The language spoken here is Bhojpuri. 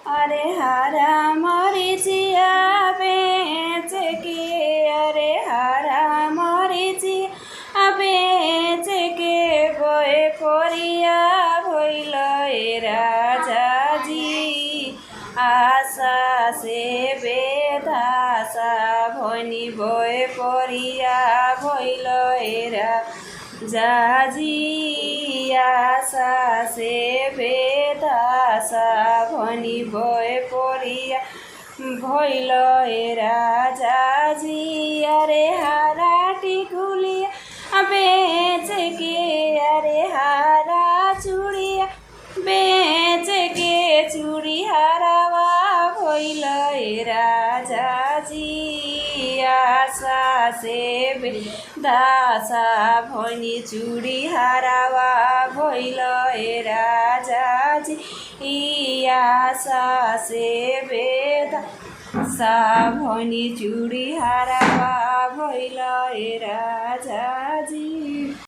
अरे हारा मरीचिया बेच के, अरे हारा मरीचिया बेच के बोए कोरिया भइल राजा जी। आशा से बेदासा भनी बोए कोरिया भइल राजा जी। आशा से बेदासा भनी बोए कोरिया भइल राजा जी। अरे हारा टिकुलिया बेच के, अरे हारा चूड़िया बेच के चूड़ी हारावा भइल राजा जी। आशा से बेदासा भनी चूड़ी हारावा भइल राजा जी। आशा से बेदासा भनी चूड़ी हारावा भइल राजा जी।